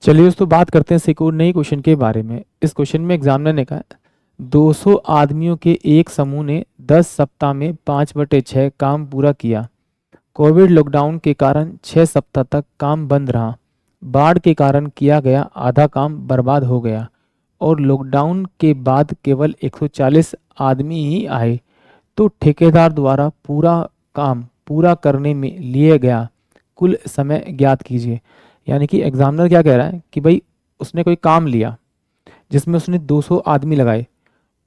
चलिए दोस्तों बात करते हैं एक और नई क्वेश्चन के बारे में। इस क्वेश्चन में एग्जामिनर ने कहा 200 आदमियों के एक समूह ने 10 सप्ताह में 5/6 काम पूरा किया। कोविड लॉकडाउन के कारण 6 सप्ताह तक काम बंद रहा। बाढ़ के कारण किया गया आधा काम बर्बाद हो गया और लॉकडाउन के बाद केवल 140 आदमी ही आए, तो ठेकेदार द्वारा पूरा काम पूरा करने में लिए गया कुल समय ज्ञात कीजिए। यानी कि एग्जामिनर क्या कह रहा है कि भाई उसने कोई काम लिया जिसमें उसने 200 आदमी लगाए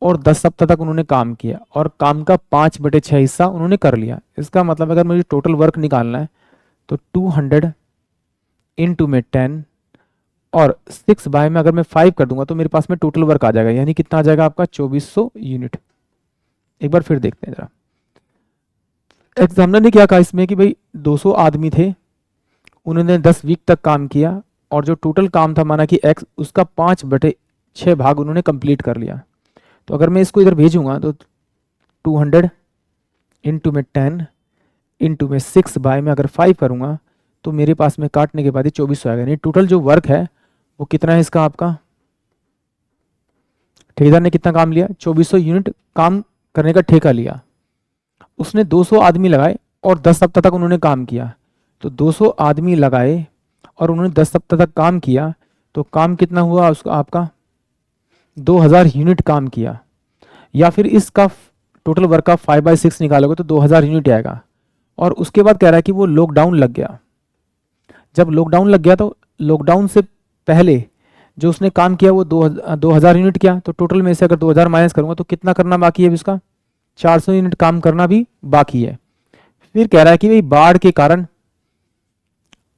और 10 सप्ताह तक उन्होंने काम किया और काम का 5/6 हिस्सा उन्होंने कर लिया। इसका मतलब अगर मुझे टोटल वर्क निकालना है तो 200 इंटू में 10 और 6 बाय में अगर मैं 5 कर दूंगा तो मेरे पास में टोटल वर्क आ जाएगा। यानी कितना आ जाएगा आपका 2400 यूनिट। एक बार फिर देखते हैं जरा एग्जामिनर ने क्या कहा इसमें कि भाई 200 आदमी थे, उन्होंने 10 वीक तक काम किया और जो टोटल काम था माना कि x, उसका 5/6 भाग उन्होंने कंप्लीट कर लिया। तो अगर मैं इसको इधर भेजूंगा तो 200 इंटू में 10 इंटू में 6 बाय में अगर 5 करूंगा तो मेरे पास में काटने के बाद ही 2400 आएगा। यानी टोटल जो वर्क है वो कितना है इसका आपका, ठेकेदार ने कितना काम लिया 2400 यूनिट काम करने का ठेका लिया। उसने 200 आदमी लगाए और 10 सप्ताह तक उन्होंने काम किया। तो 200 आदमी लगाए और उन्होंने 10 सप्ताह तक काम किया तो काम कितना हुआ उसका आपका 2000 यूनिट काम किया। या फिर इसका टोटल वर्क का 5/6 निकालोगे तो 2000 यूनिट आएगा। और उसके बाद कह रहा है कि वो लॉकडाउन लग गया। जब लॉकडाउन लग गया तो लॉकडाउन से पहले जो उसने काम किया वो 2000 यूनिट किया। तो टोटल में से अगर 2000 माइनस करूंगा तो कितना करना बाकी है इसका 400 यूनिट काम करना भी बाकी है। फिर कह रहा है कि भाई बाढ़ के कारण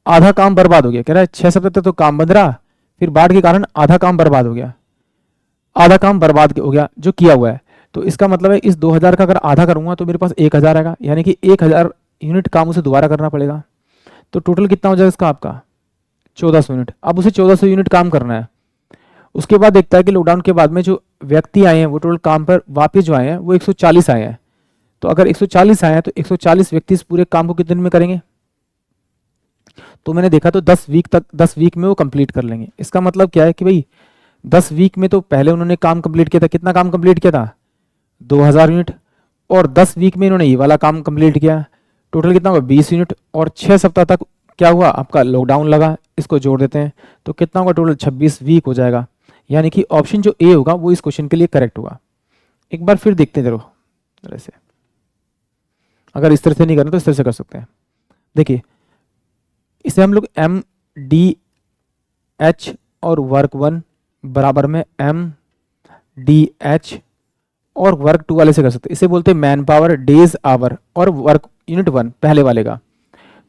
आधा काम बर्बाद हो गया। कह रहा है 6 सप्ताह तक तो काम बंद रहा, फिर बाढ़ के कारण आधा काम बर्बाद हो गया। आधा काम बर्बाद हो गया जो किया हुआ है। तो इसका मतलब है इस 2000 का अगर आधा करूंगा तो मेरे पास 1000 आएगा। यानी कि 1000 यूनिट काम उसे दोबारा करना पड़ेगा। तो टोटल कितना हो जाएगा इसका आपका 1400 यूनिट। अब उसे 1400 यूनिट काम करना है। उसके बाद देखता है कि लॉकडाउन के बाद में जो व्यक्ति आए हैं वो टोटल काम पर वापस जो आए हैं वो 140 आए हैं। तो अगर 140 आए हैं तो 140 व्यक्ति इस पूरे काम को कितने दिन में करेंगे। तो मैंने देखा तो 10 वीक में वो कंप्लीट कर लेंगे। इसका मतलब क्या है कि भाई 10 वीक में तो पहले उन्होंने काम कंप्लीट किया था। कितना काम कंप्लीट किया था 2000 यूनिट और 10 वीक में इन्होंने ये वाला काम कंप्लीट किया। टोटल कितना हुआ 20 यूनिट और 6 सप्ताह तक क्या हुआ आपका लॉकडाउन लगा। इसको जोड़ देते हैं तो कितना होगा टोटल 26 वीक हो जाएगा। यानी कि ऑप्शन जो ए होगा वो इस क्वेश्चन के लिए करेक्ट होगा। एक बार फिर देखते हैं जरूर से, अगर इस तरह से नहीं करना तो इस तरह से कर सकते हैं। देखिए इसे हम लोग MDH और वर्क 1 बराबर में MDH और वर्क 2 वाले से कर सकते हैं। इसे बोलते हैं मैन पावर डेज आवर और वर्क यूनिट 1 पहले वाले का।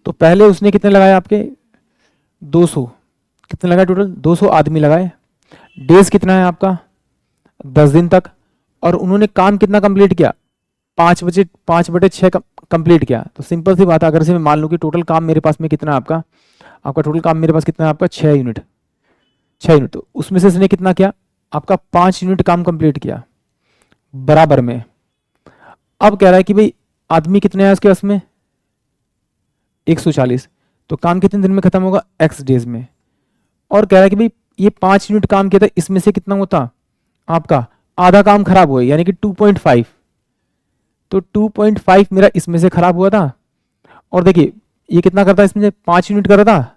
तो पहले उसने कितने लगाए आपके 200, कितने लगाए टोटल 200 आदमी लगाए। डेज कितना है आपका 10 दिन तक और उन्होंने काम कितना कंप्लीट किया 5/6 कंप्लीट किया। तो सिंपल सी बात है, अगर से मैं मान लूँ कि टोटल काम मेरे पास में कितना आपका टोटल काम मेरे पास कितना है आपका 6 यूनिट। तो उसमें से इसने कितना किया आपका 5 यूनिट काम कंप्लीट किया बराबर में। अब कह रहा है कि भाई आदमी कितने हैं उसके पास में 140। तो काम कितने दिन में खत्म होगा x डेज में। और कह रहा है कि भाई ये 5 यूनिट काम किया था, इसमें से कितना होता आपका आधा काम खराब हुआ यानी कि 2.5। तो 2.5 मेरा इसमें से खराब हुआ था। और देखिए ये कितना करता है इसमें से 5 यूनिट कर रहा था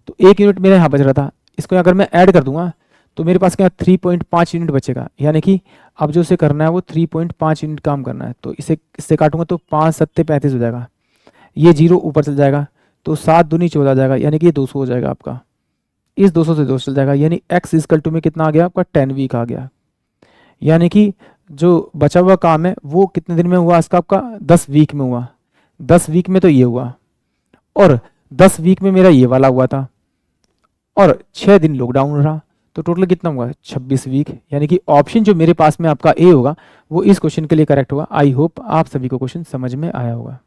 तो 1 यूनिट मेरा यहाँ बच रहा था। इसको अगर मैं ऐड कर दूंगा तो मेरे पास क्या 3.5 यूनिट बचेगा। यानी कि अब जो उसे करना है वो 3.5 यूनिट काम करना है। तो इससे काटूंगा तो 5 7 35 हो जाएगा। ये 0 ऊपर चल जाएगा तो 7 दूनी 14 जाएगा। यानी कि ये 200 हो जाएगा आपका। इस 200 से 200 चल जाएगा। यानी x इक्वल टू में कितना आ गया आपका 10 वीक आ गया। यानी कि जो बचा हुआ काम है वो कितने दिन में हुआ इसका आपका 10 वीक में हुआ। 10 वीक में तो ये हुआ और 10 वीक में मेरा ये वाला हुआ था और 6 दिन लॉकडाउन रहा। तो टोटल कितना हुआ 26 वीक। यानी कि ऑप्शन जो मेरे पास में आपका ए होगा वो इस क्वेश्चन के लिए करेक्ट होगा। आई होप आप सभी को क्वेश्चन समझ में आया होगा।